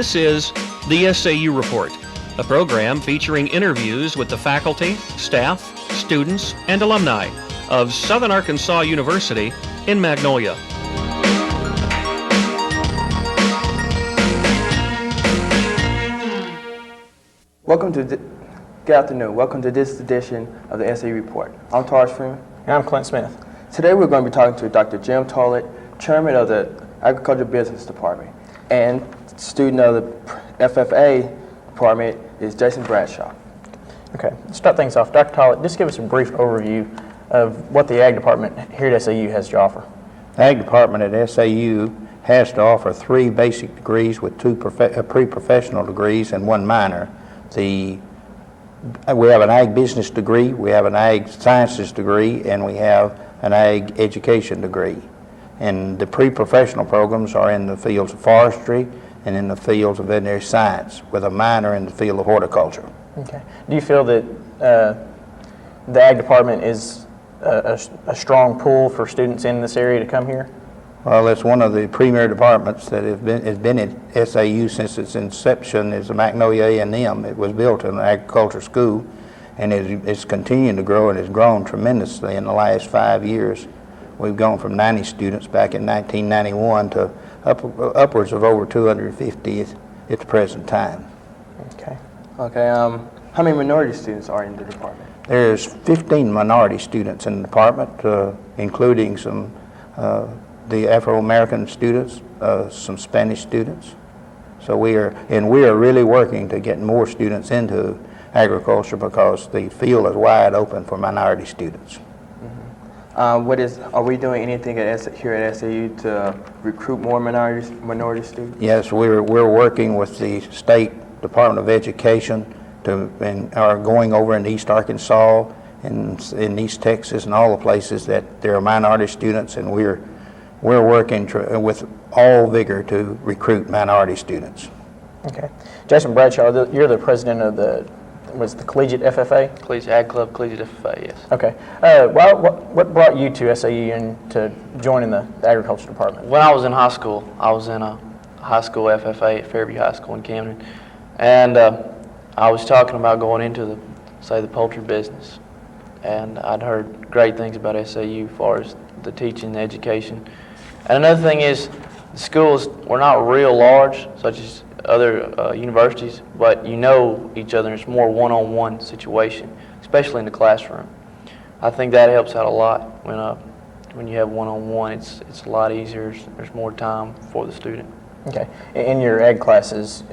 This is the SAU Report, a program featuring interviews with the faculty, staff, students, and alumni of Southern Arkansas University in Magnolia. Good afternoon. Welcome to this edition of the SAU Report. I'm Taurus Freeman. And I'm Clint Smith. Today we're going to be talking to Dr. Jim Tollett, Chairman of the Agricultural Business Department, and student of the FFA Department is Jason Bradshaw. Okay, to start things off, Dr. Tollett, just give us a brief overview of what the Ag Department here at SAU has to offer. The Ag Department at SAU has to offer 3 basic degrees with 2 pre-professional degrees and 1 minor. We have an Ag Business degree, we have an Ag Sciences degree, and we have an Ag Education degree. And the pre-professional programs are in the fields of forestry and in the fields of veterinary science, with a minor in the field of horticulture. Okay. Do you feel that the Ag Department is a strong pull for students in this area to come here? Well, it's one of the premier departments that has been at SAU since its inception as the Magnolia A&M. It was built in an agriculture school, and it's continuing to grow, and it's grown tremendously in the last 5 years. We've gone from 90 students back in 1991 to upwards of over 250 at the present time. Okay. Okay. How many minority students are in the department? There's 15 minority students in the department, including some the Afro-American students, some Spanish students. So we are really working to get more students into agriculture because the field is wide open for minority students. Are we doing anything here at SAU to recruit more minority students? Yes, we're working with the State Department of Education and are going over in East Arkansas and in East Texas and all the places that there are minority students, and we're working with all vigor to recruit minority students. Okay. Jason Bradshaw, you're the president of the Collegiate FFA? Collegiate Ag Club, Collegiate FFA, yes. Okay. What brought you to SAU and to joining the Agriculture Department? When I was in high school, I was in a high school FFA at Fairview High School in Camden, and I was talking about going into the poultry business, and I'd heard great things about SAU as far as the teaching and the education. And another thing is, the schools were not real large, such as other universities, but you know each other. It's more one-on-one situation, especially in the classroom. I think that helps out a lot when you have one-on-one. It's a lot easier. There's more time for the student. Okay. In your ag classes,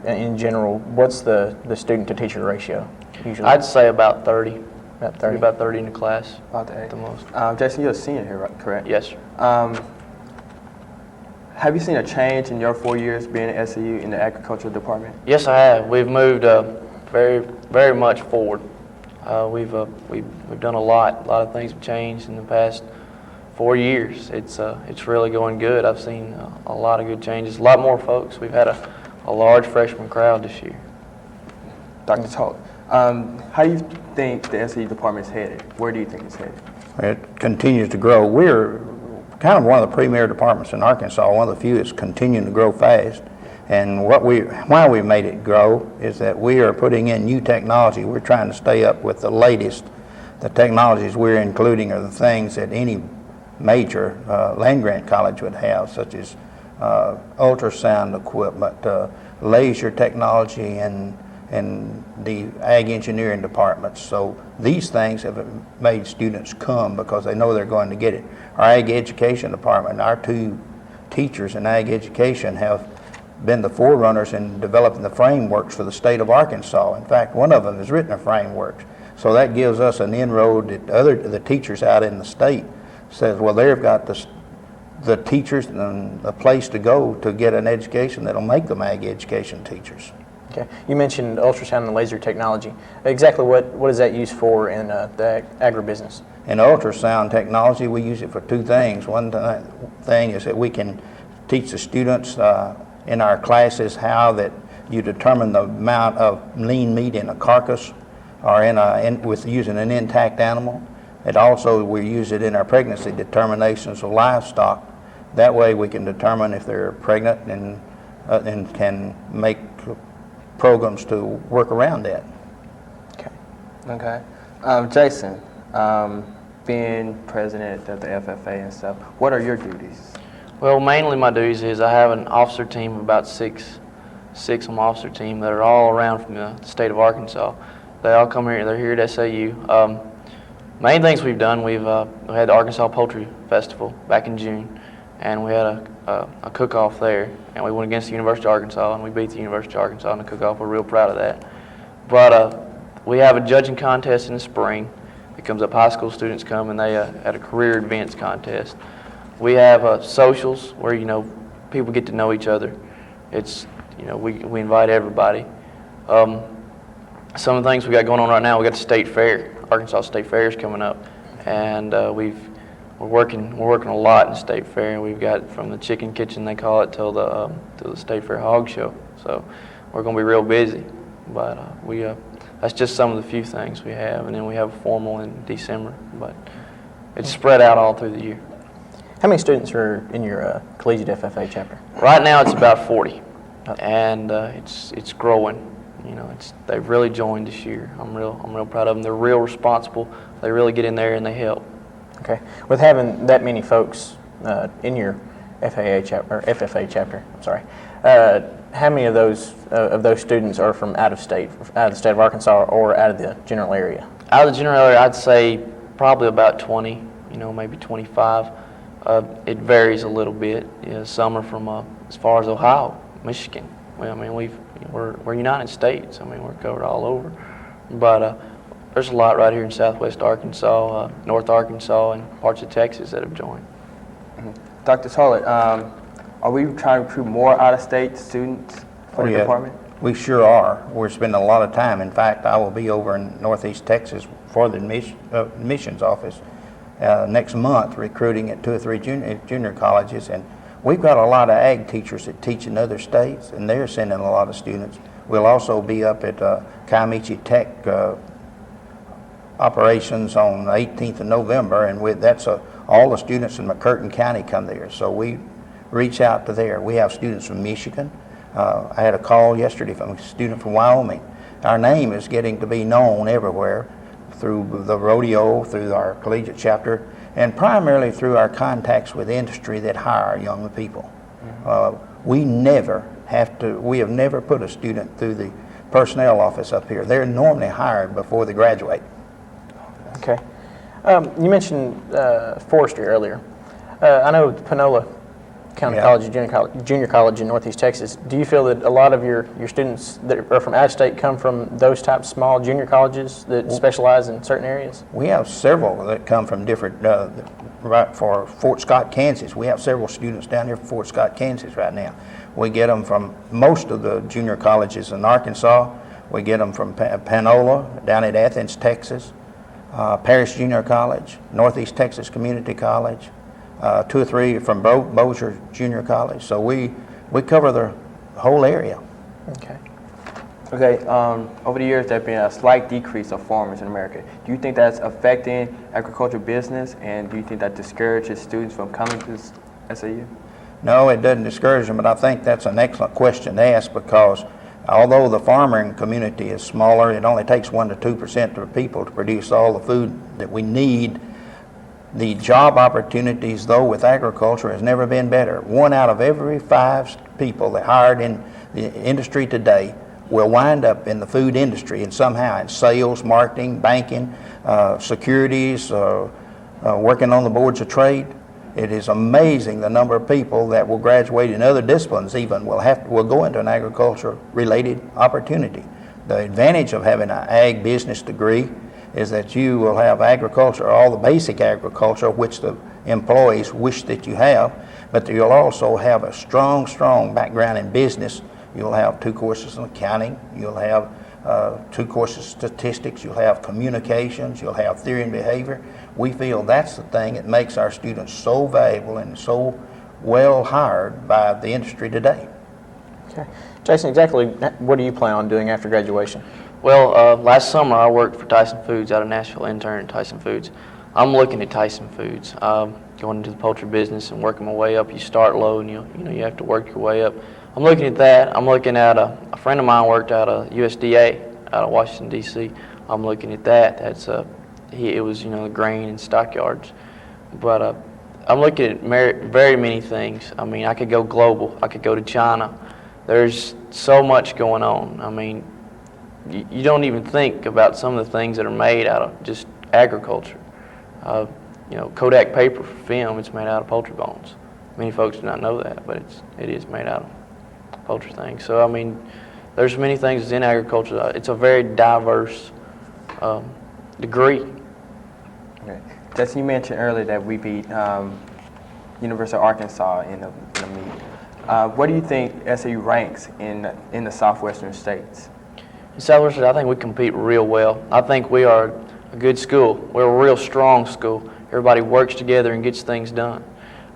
in general, what's the student-to-teacher ratio usually? I'd say about 30. About 30. About 30 in the class. About at the most. Jason, you're a senior here, right? Correct? Yes, sir. Have you seen a change in your 4 years being at SAU in the agricultural department? Yes, I have. We've moved very, very much forward. We've done a lot. A lot of things have changed in the past 4 years. It's really going good. I've seen a lot of good changes. A lot more folks. We've had a large freshman crowd this year. Dr. Tollett, how do you think the SAU department is headed? Where do you think it's headed? It continues to grow. We're kind of one of the premier departments in Arkansas, one of the few that's continuing to grow fast. And why we made it grow is that we are putting in new technology. We're trying to stay up with the latest. The technologies we're including are the things that any major land-grant college would have, such as ultrasound equipment, laser technology, and the ag engineering departments. So these things have made students come because they know they're going to get it. Our ag education department, our 2 teachers in ag education have been the forerunners in developing the frameworks for the state of Arkansas. In fact, one of them has written a framework. So that gives us an inroad that the teachers out in the state says, well, they've got the teachers and a place to go to get an education that'll make them ag education teachers. Okay. You mentioned ultrasound and laser technology. Exactly what is that used for in the agribusiness? In ultrasound technology, we use it for 2 things. One thing is that we can teach the students in our classes how that you determine the amount of lean meat in a carcass or with using an intact animal. It also, we use it in our pregnancy determinations of livestock. That way we can determine if they're pregnant and and can make programs to work around that. Okay. Okay. Jason, being president of the FFA and stuff, what are your duties? Well, mainly my duties is I have an officer team of about six on my officer team that are all around from the state of Arkansas. They all come here. They're here at SAU. Main things we've done, we had the Arkansas Poultry Festival back in June, and we had a cook-off there, and we went against the University of Arkansas, and we beat the University of Arkansas in the cook-off. We're real proud of that. But we have a judging contest in the spring. It comes up, high school students come, and they had a career advance contest. We have socials where, people get to know each other. It's, we invite everybody. Some of the things we got going on right now, we got the state fair. Arkansas State Fair is coming up, and we're working a lot in the state fair. We've got from the chicken kitchen, they call it, till the state fair hog show. So we're going to be real busy. But that's just some of the few things we have, and then we have a formal in December. But it's spread out all through the year. How many students are in your collegiate FFA chapter? Right now it's about 40, and it's growing. They've really joined this year. I'm real proud of them. They're real responsible. They really get in there and they help. Okay. With having that many folks in your FFA chapter, I'm sorry. How many of those students are from out of the state of Arkansas or out of the general area? Out of the general area, I'd say probably about 20. Maybe 25. It varies a little bit. Some are from as far as Ohio, Michigan. We're United States. We're covered all over. But there's a lot right here in Southwest Arkansas, North Arkansas, and parts of Texas that have joined. Mm-hmm. Dr. Tollett, are we trying to recruit more out-of-state students for the department? We sure are. We're spending a lot of time. In fact, I will be over in Northeast Texas for the admissions office next month, recruiting at 2 or 3 junior colleges, and we've got a lot of ag teachers that teach in other states, and they're sending a lot of students. We'll also be up at Kiamichi Tech operations on the 18th of November, and that's all the students in McCurtain County come there. So we reach out to there. We have students from Michigan. I had a call yesterday from a student from Wyoming. Our name is getting to be known everywhere through the rodeo, through our collegiate chapter, and primarily through our contacts with industry that hire young people. We have never put a student through the personnel office up here. They're normally hired before they graduate. Okay. You mentioned forestry earlier. I know Panola County College, junior college in Northeast Texas. Do you feel that a lot of your students that are from out of state come from those types of small junior colleges that specialize in certain areas? We have several that come from different, right for Fort Scott, Kansas. We have several students down here from Fort Scott, Kansas right now. We get them from most of the junior colleges in Arkansas. We get them from Panola, down at Athens, Texas, Parish Junior College, Northeast Texas Community College, 2 or 3 from Bossier Junior College. So we cover the whole area. Okay. Okay, over the years, there's been a slight decrease of farmers in America. Do you think that's affecting agricultural business, and do you think that discourages students from coming to SAU? No, it doesn't discourage them, but I think that's an excellent question to ask, because although the farming community is smaller, it only takes 1 to 2% of the people to produce all the food that we need. The job opportunities, though, with agriculture has never been better. 1 out of every 5 people that hired in the industry today will wind up in the food industry, and somehow in sales, marketing, banking, securities, working on the boards of trade. It is amazing the number of people that will graduate in other disciplines even will go into an agriculture-related opportunity. The advantage of having an ag business degree is that you will have agriculture, all the basic agriculture, which the employees wish that you have, but you'll also have a strong background in business. You'll have 2 courses in accounting, you'll have 2 courses in statistics, you'll have communications, you'll have theory and behavior. We feel that's the thing that makes our students so valuable and so well hired by the industry today. Okay. Jason, exactly what do you plan on doing after graduation? Well, last summer I worked for Tyson Foods out of Nashville, intern at Tyson Foods. I'm looking at Tyson Foods, going into the poultry business and working my way up. You start low and you have to work your way up. I'm looking at that. I'm looking at a friend of mine worked at a USDA out of Washington, D.C. I'm looking at that. That's it was, you know, the grain and stockyards. But I'm looking at very many things. I mean, I could go global. I could go to China. There's so much going on. I mean, you don't even think about some of the things that are made out of just agriculture. You know, Kodak paper for film, it's made out of poultry bones. Many folks do not know that, but it is made out of poultry things. So, I mean, there's many things that's in agriculture. It's a very diverse degree. Okay. Justin, you mentioned earlier that we beat University of Arkansas in a meet. What do you think SAU ranks in the southwestern states? In Southwestern, I think we compete real well. I think we are a good school. We're a real strong school. Everybody works together and gets things done.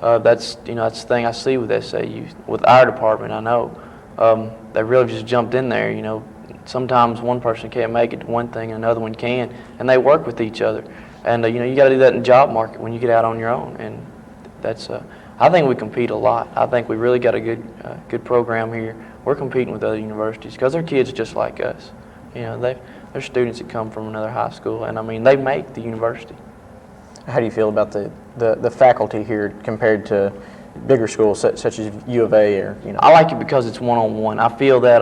That's the thing I see with SAU. With our department, I know they really just jumped in there. You know, sometimes one person can't make it to one thing, and another one can, and they work with each other. And you know, you got to do that in the job market when you get out on your own. And that's I think we compete a lot. I think we really got a good program here. We're competing with other universities because they're kids just like us. You know, they're students that come from another high school, and I mean, they make the university. How do you feel about the faculty here compared to bigger schools such as U of A or, you know? I like it because it's one-on-one. I feel that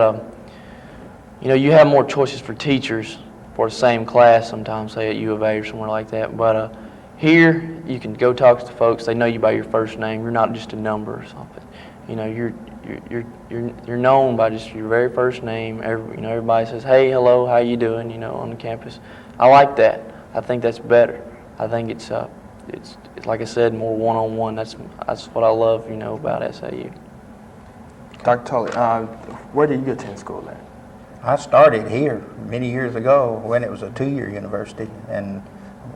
you know, you have more choices for teachers for the same class sometimes, say at U of A or somewhere like that. But here, you can go talk to the folks. They know you by your first name. You're not just a number or something. You know, you're known by just your very first name. Everybody says, "Hey, hello, how you doing?" You know, on the campus. I like that. I think that's better. I think it's like I said, more one-on-one. That's what I love, you know, about SAU. Dr. Tollett, where did you attend school at? I started here many years ago when it was a 2-year university, and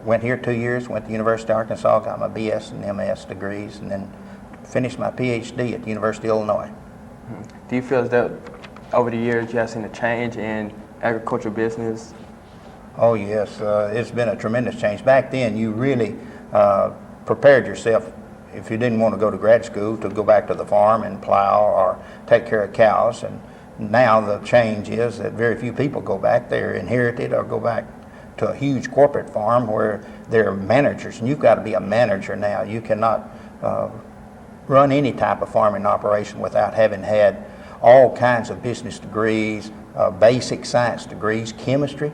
went here 2 years, went to University of Arkansas, got my BS and MS degrees, and then finished my PhD at the University of Illinois. Do you feel as though over the years you have seen a change in agricultural business? Oh yes, it's been a tremendous change. Back then you really prepared yourself, if you didn't want to go to grad school, to go back to the farm and plow or take care of cows. And now the change is that very few people go back. They're inherited or go back to a huge corporate farm where they're managers, and you've got to be a manager now. You cannot run any type of farming operation without having had all kinds of business degrees, basic science degrees, chemistry.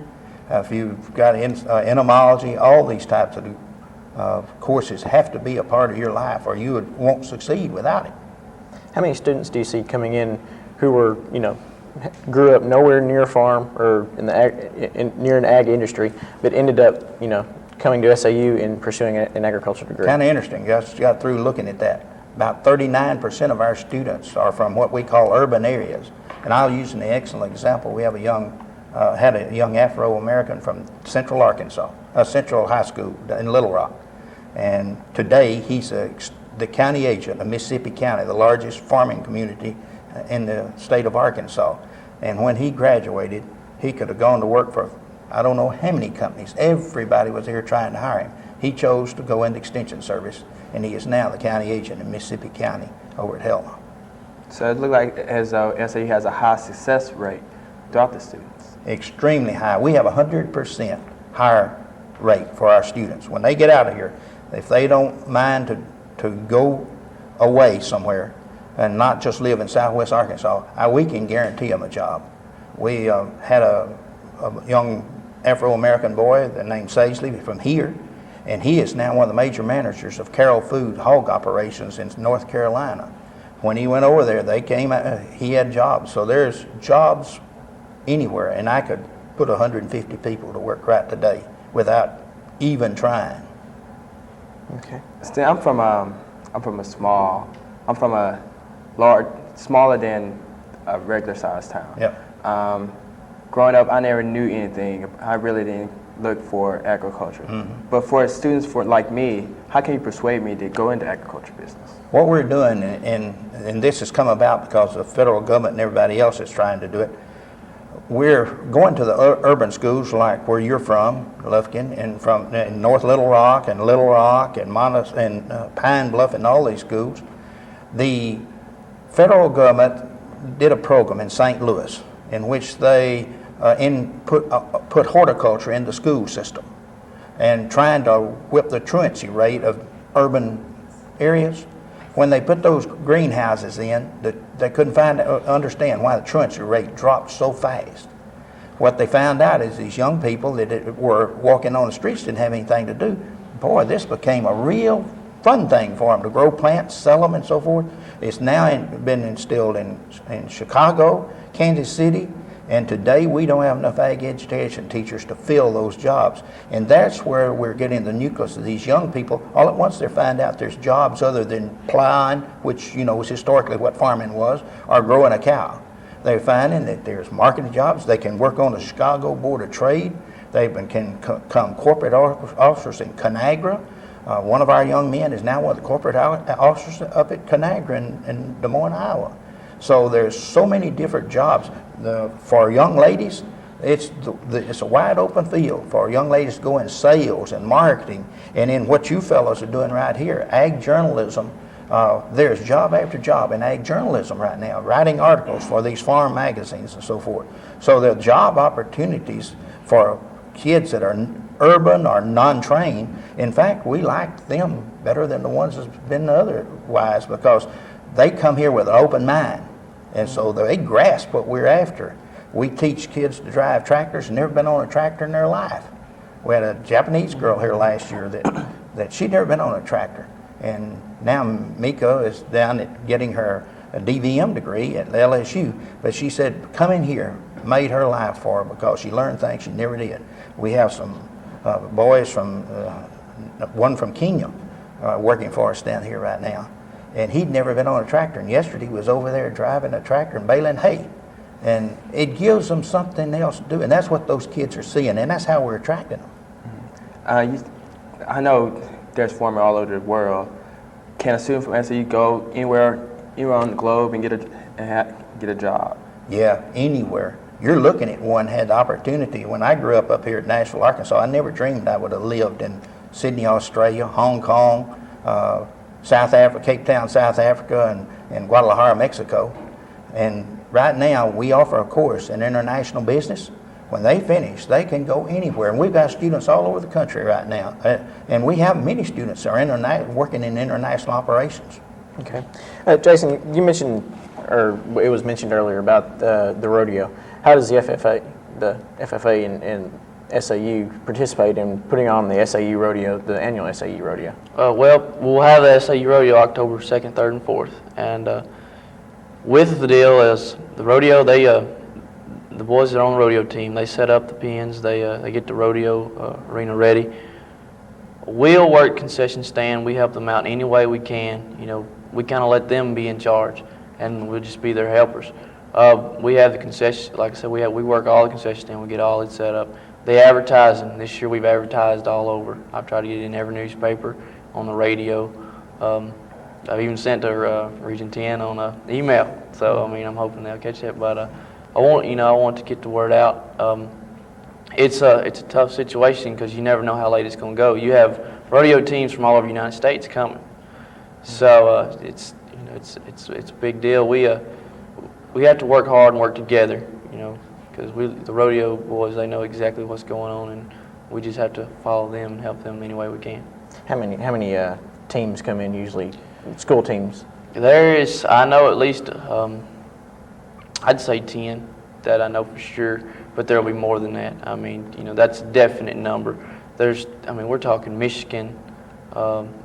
If you've got entomology, all these types of courses have to be a part of your life, or you won't succeed without it. How many students do you see coming in who were, you know, grew up nowhere near a farm or in the near an ag industry, but ended up, you know, coming to SAU and pursuing an agriculture degree? Kind of interesting. Just got through looking at that. About 39% of our students are from what we call urban areas. And I'll use an excellent example. We have had a young Afro-American from Central Arkansas, Central High School in Little Rock. And today he's the county agent of Mississippi County, the largest farming community in the state of Arkansas. And when he graduated, he could have gone to work for I don't know how many companies. Everybody was here trying to hire him. He chose to go into extension service, and he is now the county agent in Mississippi County over at Helena. So it looks like as though SAU has a high success rate throughout the students. Extremely high. We have 100% higher rate for our students. When they get out of here, if they don't mind to go away somewhere and not just live in Southwest Arkansas, we can guarantee them a job. We had a young Afro-American boy named Saisley from here, and he is now one of the major managers of Carroll Food hog operations in North Carolina. When he went over there, he had jobs. So there's jobs anywhere, and I could put 150 people to work right today without even trying. Okay. See, I'm from a large, smaller than a regular sized town. Yep. Growing up, I never knew anything. I really didn't look for agriculture. Mm-hmm. But for students like me, how can you persuade me to go into agriculture business? What we're doing, and this has come about because the federal government and everybody else is trying to do it, we're going to the urban schools like where you're from, Lufkin, and from North Little Rock and Pine Bluff and all these schools. The federal government did a program in St. Louis in which they put horticulture in the school system and trying to whip the truancy rate of urban areas. When they put those greenhouses in, they couldn't understand why the truancy rate dropped so fast. What they found out is these young people that were walking on the streets didn't have anything to do. Boy, this became a real fun thing for them to grow plants, sell them, and so forth. It's now been instilled in Chicago, Kansas City, and today we don't have enough ag education teachers to fill those jobs. And that's where we're getting the nucleus of these young people. All at once they find out there's jobs other than plowing, which was historically what farming was, or growing a cow. They're finding that there's marketing jobs. They can work on the Chicago Board of Trade. They can become corporate officers in Conagra. One of our young men is now one of the corporate officers up at Conagra in Des Moines, Iowa. So there's so many different jobs. For young ladies, it's a wide open field for young ladies to go in sales and marketing, and in what you fellows are doing right here, ag journalism. There's job after job in ag journalism right now, writing articles for these farm magazines and so forth. So there are job opportunities for kids that are urban or non-trained. In fact, we like them better than the ones that's been otherwise, because they come here with an open mind, and so they grasp what we're after. We teach kids to drive tractors and never been on a tractor in their life. We had a Japanese girl here last year that she'd never been on a tractor, and now Mika is down at getting her a DVM degree at LSU, but she said coming here made her life for her because she learned things she never did. We have some boys one from Kenya working for us down here right now, and he'd never been on a tractor, and yesterday he was over there driving a tractor and baling hay, and it gives them something else to do, and that's what those kids are seeing, and that's how we're attracting them. I know there's farming all over the world. Can a student from SAU go anywhere on the globe and get a job? Yeah, anywhere. You're looking at one had the opportunity. When I grew up here at Nashville, Arkansas, I never dreamed I would have lived in Sydney, Australia, Hong Kong, South Africa, Cape Town, South Africa, and Guadalajara, Mexico. And right now, we offer a course in international business. When they finish, they can go anywhere. And we've got students all over the country right now. And we have many students that are working in international operations. Okay. Jason, you mentioned, or it was mentioned earlier about the rodeo. How does the FFA and SAU participate in putting on the SAU rodeo, the annual SAU rodeo? Well, we'll have the SAU rodeo October 2nd, 3rd, and 4th. And with the deal is the rodeo, the boys that are on the rodeo team, they set up the pens, they get the rodeo arena ready. We'll work concession stand. We help them out any way we can. We kind of let them be in charge, and we'll just be their helpers. We have the concession, like I said, we work all the concession stand. We get all it set up. The advertising, this year we've advertised all over. I've tried to get it in every newspaper, on the radio. I've even sent to Region 10 on email. So I'm hoping they'll catch it. But I want to get the word out. It's a tough situation because you never know how late it's going to go. You have rodeo teams from all over the United States coming, so it's a big deal. We have to work hard and work together, because the rodeo boys, they know exactly what's going on, and we just have to follow them and help them any way we can. How many teams come in usually? School teams? There is, I know at least, I'd say 10 that I know for sure, but there'll be more than that. That's a definite number. We're talking Michigan,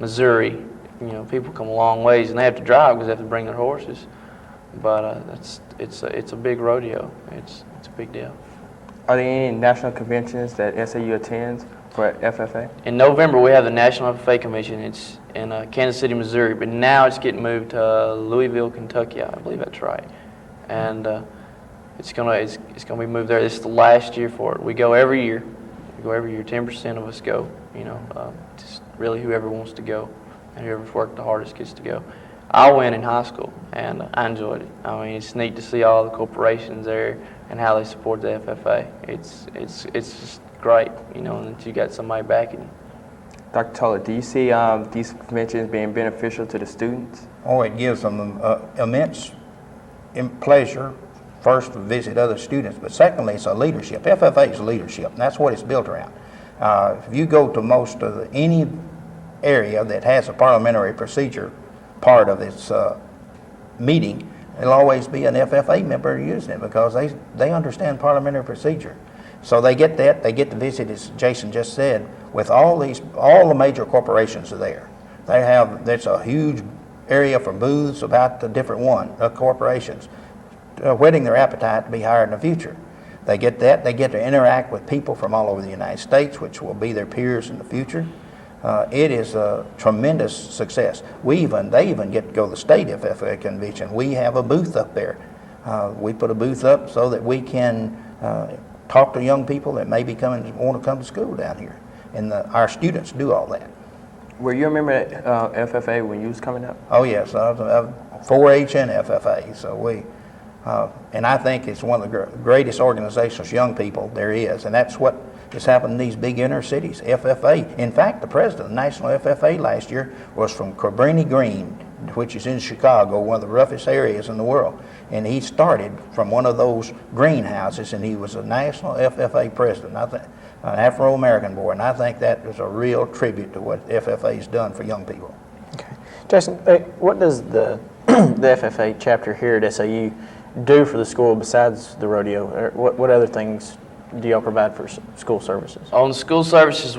Missouri. People come a long ways, and they have to drive because they have to bring their horses. But it's a big rodeo. It's a big deal. Are there any national conventions that SAU attends for FFA? In November, we have the National FFA Convention. It's in Kansas City, Missouri, but now it's getting moved to Louisville, Kentucky. I believe that's right. And it's gonna be moved there. This is the last year for it. We go every year. 10% of us go. Just really whoever wants to go, and whoever's worked the hardest gets to go. I went in high school, and I enjoyed it. It's neat to see all the corporations there and how they support the FFA. It's just great, and that you got somebody backing you. Dr. Tollett, do you see these conventions being beneficial to the students? Oh, it gives them immense pleasure, first to visit other students, but secondly, it's a leadership. FFA is leadership, and that's what it's built around. If you go to most of any area that has a parliamentary procedure part of its meeting, there'll always be an FFA member using it because they understand parliamentary procedure. So they get that, they get to visit, as Jason just said, with all the major corporations are there. There's a huge area for booths about the different corporations, whetting their appetite to be hired in the future. They get that, they get to interact with people from all over the United States, which will be their peers in the future. It is a tremendous success. They even get to go to the state FFA convention. We have a booth up there. We put a booth up so that we can talk to young people that may want to come to school down here. And our students do all that. Were you a member at FFA when you was coming up? Oh yes, I was 4-H and FFA. So and I think it's one of the greatest organizations, young people, there is. And that's what has happened in these big inner cities, FFA. In fact, the president of the National FFA last year was from Cabrini Green, which is in Chicago, one of the roughest areas in the world. And he started from one of those greenhouses, and he was a National FFA president, an Afro-American boy. And I think that is a real tribute to what FFA has done for young people. Okay. Jason, what does the FFA chapter here at SAU do for the school besides the rodeo? What other things do y'all provide for school services? On school services,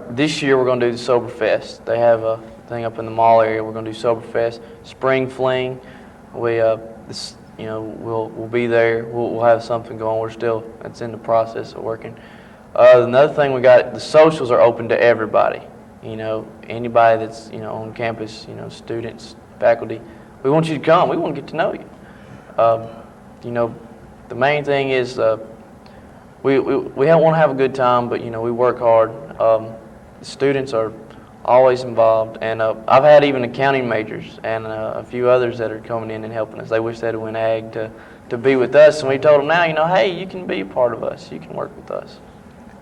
this year we're going to do the Sober Fest. They have a thing up in the mall area. We're going to do Sober Fest, Spring Fling. We'll be there. We'll have something going. It's in the process of working. Another thing we got, the socials are open to everybody. Anybody that's on campus, students, faculty. We want you to come. We want to get to know you. The main thing is we want to have a good time, but we work hard. The students are always involved, and I've had even accounting majors and a few others that are coming in and helping us. They wish they'd have went ag to be with us, and we told them now, hey, you can be a part of us. You can work with us.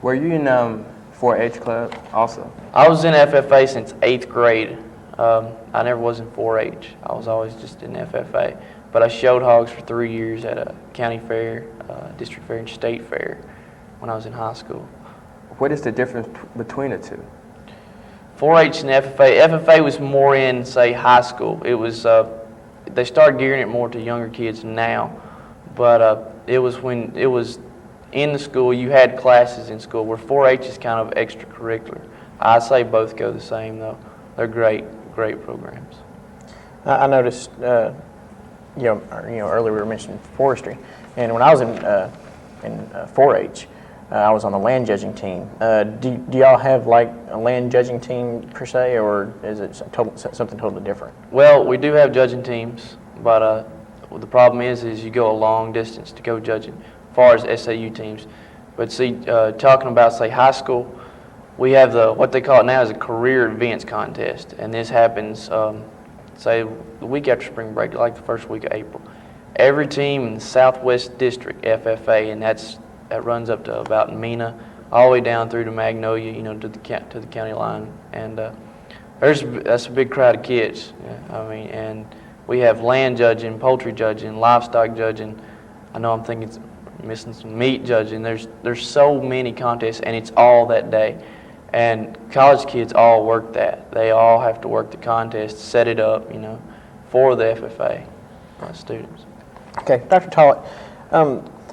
Were you in 4-H club also? I was in FFA since 8th grade. I never was in 4-H. I was always just in FFA. But I showed hogs for 3 years at a county fair, district fair, and state fair when I was in high school. What is the difference between the two? 4-H and FFA. FFA was more in, say, high school. It was they started gearing it more to younger kids now, but it was when it was in the school. You had classes in school. Where 4-H is kind of extracurricular. I say both go the same though. They're great programs. I noticed. Earlier we were mentioning forestry, and when I was in 4-H, I was on the land judging team. Do y'all have like a land judging team per se, or is it something totally different? Well, we do have judging teams, but the problem is you go a long distance to go judging, as far as SAU teams. But see, talking about say high school, we have what they call it now is a career events contest, and this happens. Say the week after spring break, like the first week of April. Every team in the Southwest District FFA, and that runs up to about Mena, all the way down through to Magnolia, to the county line, and that's a big crowd of kids. And we have land judging, poultry judging, livestock judging. I know I'm thinking missing some meat judging. There's so many contests, and it's all that day. And college kids all work that. They all have to work the contest, set it up, for the FFA students. Okay, Dr. Tollett,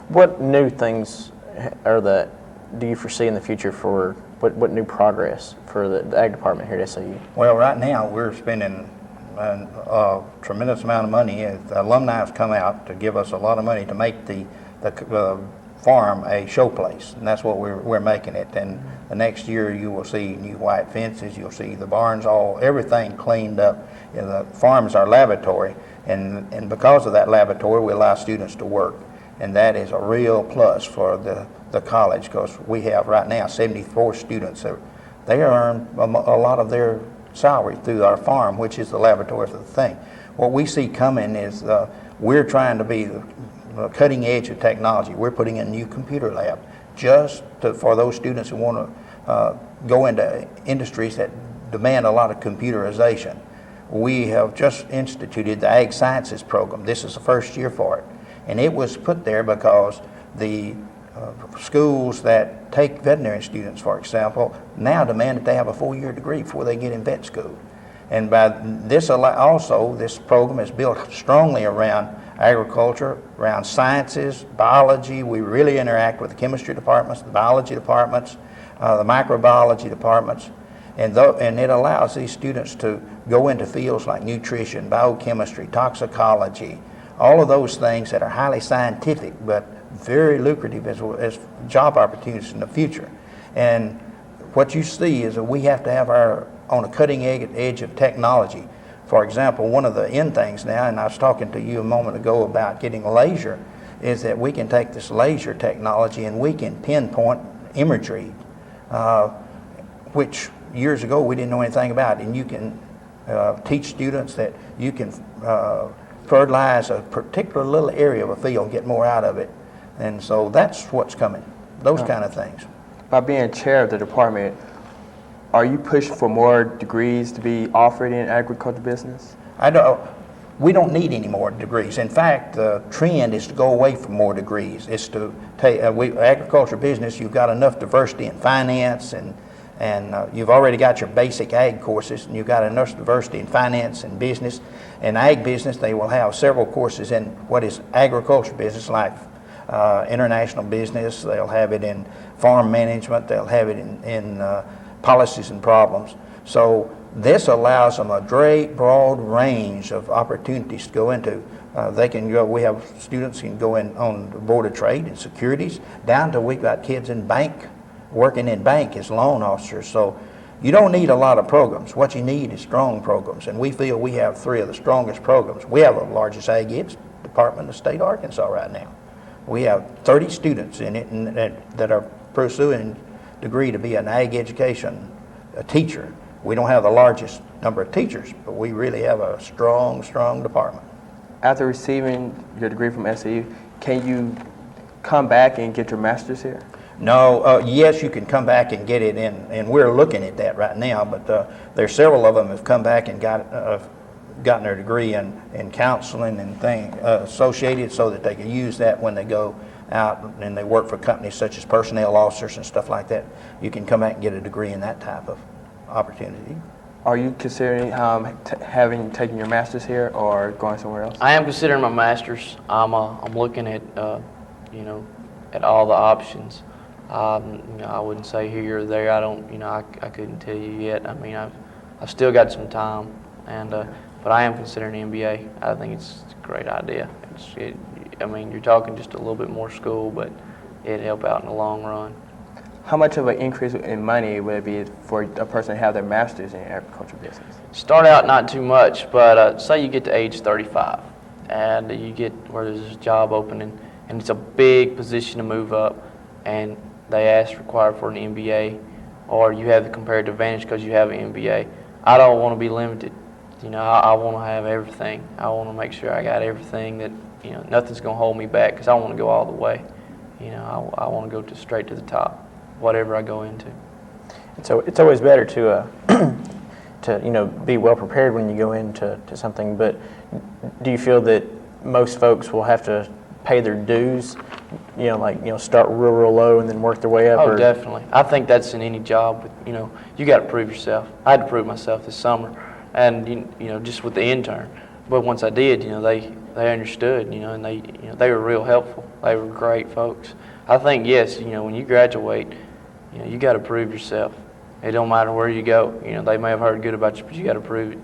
what new things do you foresee in the future for what new progress for the Ag Department here at SAU? Well, right now we're spending a tremendous amount of money. The alumni have come out to give us a lot of money to make the farm a showplace, and that's what we're making it. And the next year you will see new white fences, you'll see the barns, everything cleaned up. The farm is our laboratory, and because of that laboratory we allow students to work, and that is a real plus for the college, because we have right now 74 students. They earn a lot of their salary through our farm, which is the laboratory for the thing. What we see coming is we're trying to be the cutting edge of technology. We're putting in a new computer lab for those students who want to go into industries that demand a lot of computerization. we have just instituted the Ag Sciences program. This is the first year for it. And it was put there because the schools that take veterinary students, for example, now demand that they have a 4-year degree before they get in vet school. And by this also, this program is built strongly around agriculture, around sciences, biology. We really interact with the chemistry departments, the biology departments, the microbiology departments, and it allows these students to go into fields like nutrition, biochemistry, toxicology, all of those things that are highly scientific but very lucrative as job opportunities in the future. And what you see is that we have to have on a cutting edge of technology. For example, one of the end things now, and I was talking to you a moment ago about getting laser, is that we can take this laser technology and we can pinpoint imagery, which years ago we didn't know anything about. And you can teach students that you can fertilize a particular little area of a field and get more out of it. And so that's what's coming, those kind of things. By being chair of the department, are you pushing for more degrees to be offered in agriculture business? We don't need any more degrees. In fact, the trend is to go away from more degrees. It's to take agriculture business. You've got enough diversity in finance, and you've already got your basic ag courses, and you've got enough diversity in finance and business. In ag business, they will have several courses in what is agriculture business, like international business. They'll have it in farm management. They'll have it in policies and problems. So this allows them a great broad range of opportunities to go into. They can go, we have students who can go in on the Board of Trade and Securities, down to we've got kids in bank, working in bank as loan officers. So you don't need a lot of programs. What you need is strong programs, and we feel we have 3 of the strongest programs. We have the largest ag department in the state of Arkansas right now. We have 30 students in it that are pursuing a degree to be an ag education teacher. We don't have the largest number of teachers, but we really have a strong department. After receiving your degree from SAU, can you come back and get your master's here? No, yes, you can come back and get it in, and we're looking at that right now, but there's several of them have come back and gotten their degree in counseling and things associated, so that they can use that when they go out and they work for companies such as personnel officers and stuff like that. You can come back and get a degree in that type of opportunity. Are you considering taking your master's here or going somewhere else? I am considering my master's. I'm looking at at all the options. I wouldn't say here or there. I couldn't tell you yet. I mean, I've still got some time, but I am considering MBA. I think it's a great idea. You're talking just a little bit more school, but it'd help out in the long run. How much of an increase in money would it be for a person to have their master's in agriculture business? Start out not too much, but say you get to age 35 and you get where there's a job opening and it's a big position to move up, and they required for an MBA, or you have the comparative advantage because you have an MBA. I don't want to be limited. I want to have everything. I want to make sure I got everything that, nothing's going to hold me back, because I want to go all the way. I want to go straight to the top, whatever I go into. So it's always better to be well prepared when you go into something. But do you feel that most folks will have to pay their dues? Start real low and then work their way up. Oh, definitely. I think that's in any job. You got to prove yourself. I had to prove myself this summer, and just with the intern. But once I did, they understood, and they were real helpful. They were great folks. I think, yes, when you graduate, you got to prove yourself. It don't matter where you go. They may have heard good about you, but you got to prove it.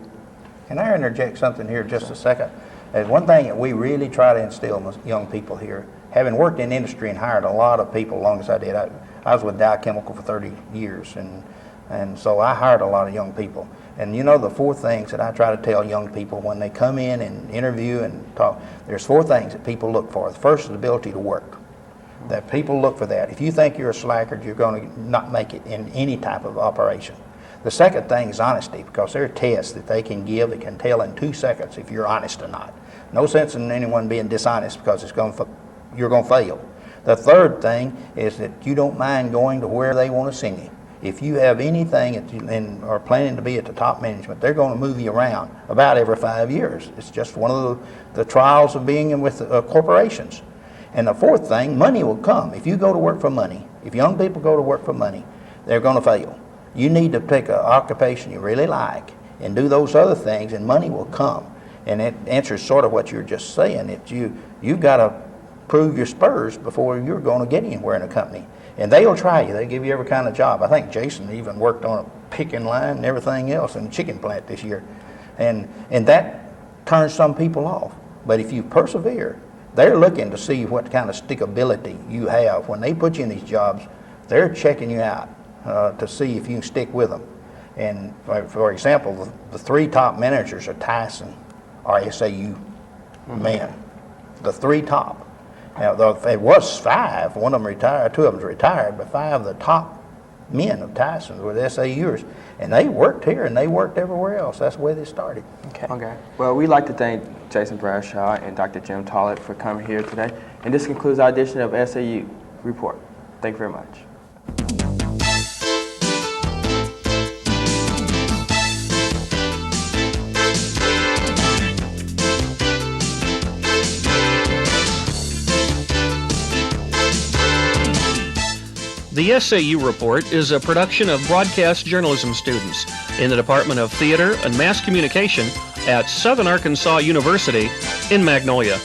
Can I interject something here just a second? There's one thing that we really try to instill in young people here. Having worked in industry and hired a lot of people, as long as I did, I was with Dow Chemical for 30 years, and so I hired a lot of young people. And the 4 things that I try to tell young people when they come in and interview and talk, there's 4 things that people look for. The first is the ability to work. That people look for that. If you think you're a slacker, you're going to not make it in any type of operation. The second thing is honesty, because there are tests that they can give that can tell in 2 seconds if you're honest or not. No sense in anyone being dishonest, because you're going to fail. The third thing is that you don't mind going to where they want to send you. If you have anything and are planning to be at the top management, they're going to move you around about every 5 years. It's just one of the trials of being in with corporations. And the fourth thing, money will come. If you go to work for money, if young people go to work for money, they're going to fail. You need to pick an occupation you really like and do those other things, and money will come. And it answers sort of what you're just saying. That you've got to prove your spurs before you're going to get anywhere in a company. And they'll try you. They give you every kind of job. I think Jason even worked on a picking line and everything else in the chicken plant this year. And that turns some people off. But if you persevere, they're looking to see what kind of stickability you have. When they put you in these jobs, they're checking you out to see if you can stick with them. And for example, the 3 top managers of Tyson are SAU men. The 3 top. Now, it was 5. One of them retired, 2 of them retired, but 5 of the top men of Tyson were the SAUers. And they worked here and they worked everywhere else. That's the way they started. Okay. Well, we'd like to thank Jason Bradshaw and Dr. Jim Tollett for coming here today. And this concludes our edition of SAU Report. Thank you very much. The SAU Report is a production of broadcast journalism students in the Department of Theater and Mass Communication at Southern Arkansas University in Magnolia.